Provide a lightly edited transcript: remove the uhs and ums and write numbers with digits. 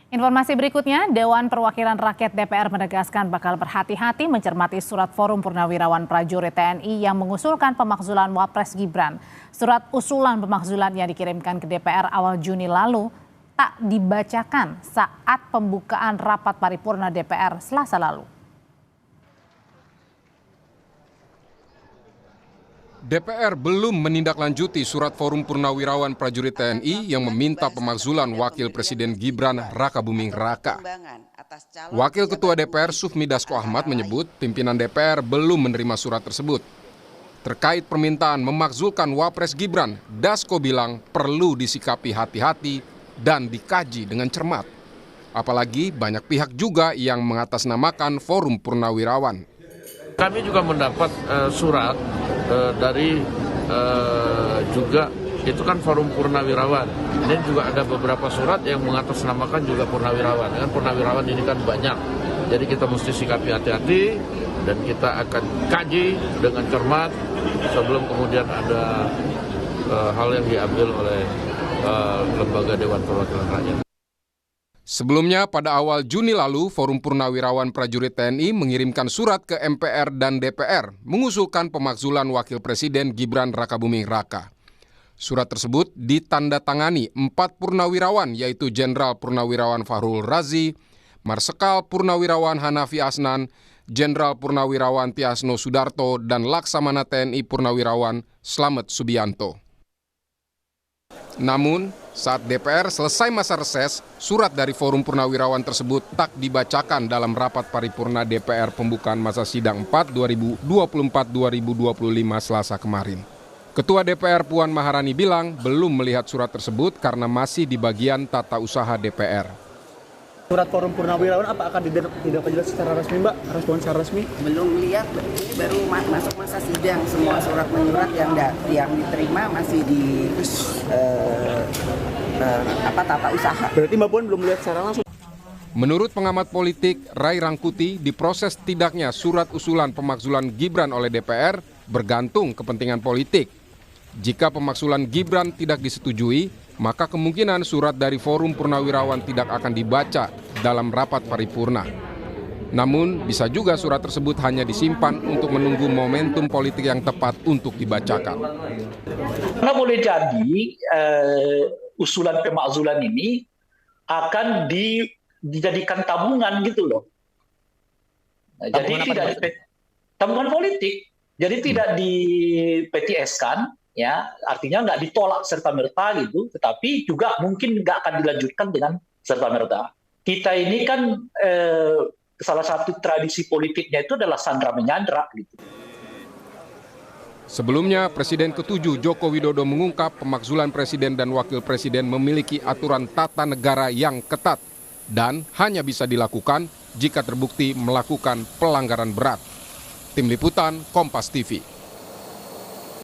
Informasi berikutnya, Dewan Perwakilan Rakyat DPR menegaskan bakal berhati-hati mencermati surat Forum Purnawirawan Prajurit TNI yang mengusulkan pemakzulan Wapres Gibran. Surat usulan pemakzulan yang dikirimkan ke DPR awal Juni lalu tak dibacakan saat pembukaan rapat paripurna DPR Selasa lalu. DPR belum menindaklanjuti surat Forum Purnawirawan Prajurit TNI yang meminta pemakzulan Wakil Presiden Gibran Rakabuming Raka. Wakil Ketua DPR Sufmi Dasko Ahmad menyebut pimpinan DPR belum menerima surat tersebut. Terkait permintaan memakzulkan Wapres Gibran, Dasko bilang perlu disikapi hati-hati dan dikaji dengan cermat. Apalagi banyak pihak juga yang mengatasnamakan Forum Purnawirawan. Kami juga mendapat surat dari juga itu kan Forum Purnawirawan. Ini juga ada beberapa surat yang mengatasnamakan juga Purnawirawan. Kan Purnawirawan ini kan banyak. Jadi kita mesti sikapi hati-hati dan kita akan kaji dengan cermat sebelum kemudian ada hal yang diambil oleh lembaga Dewan Perwakilan Rakyat. Sebelumnya, pada awal Juni lalu, Forum Purnawirawan Prajurit TNI mengirimkan surat ke MPR dan DPR mengusulkan pemakzulan Wakil Presiden Gibran Rakabuming Raka. Surat tersebut ditandatangani 4 purnawirawan, yaitu Jenderal Purnawirawan Fahrul Razi, Marsekal Purnawirawan Hanafi Asnan, Jenderal Purnawirawan Tiasno Sudarto, dan Laksamana TNI Purnawirawan Slamet Subianto. Namun, saat DPR selesai masa reses, surat dari Forum Purnawirawan tersebut tak dibacakan dalam rapat paripurna DPR pembukaan masa sidang 4 2024-2025 Selasa kemarin. Ketua DPR Puan Maharani bilang belum melihat surat tersebut karena masih di bagian tata usaha DPR. Surat Forum Purnawirawan apa akan ditindaklanjuti secara resmi, Mbak? Respon secara resmi? Belum lihat, ini baru masuk masa sidang. Semua surat menyurat yang diterima masih di tata usaha. Berarti Mbak Puan belum melihat secara langsung? Menurut pengamat politik Ray Rangkuti, diproses tidaknya surat usulan pemakzulan Gibran oleh DPR bergantung kepentingan politik. Jika pemakzulan Gibran tidak disetujui, maka kemungkinan surat dari Forum Purnawirawan tidak akan dibaca dalam rapat paripurna. Namun, bisa juga surat tersebut hanya disimpan untuk menunggu momentum politik yang tepat untuk dibacakan. Karena boleh jadi usulan pemakzulan ini akan dijadikan tabungan gitu loh. Nah, jadi tidak tabungan politik, jadi tidak di PTS-kan. Ya, artinya nggak ditolak serta-merta gitu, tetapi juga mungkin nggak akan dilanjutkan dengan serta-merta. Kita ini kan salah satu tradisi politiknya itu adalah sandra menyandra gitu. Sebelumnya, Presiden ke-7 Joko Widodo mengungkap pemakzulan Presiden dan Wakil Presiden memiliki aturan tata negara yang ketat dan hanya bisa dilakukan jika terbukti melakukan pelanggaran berat. Tim Liputan, Kompas TV.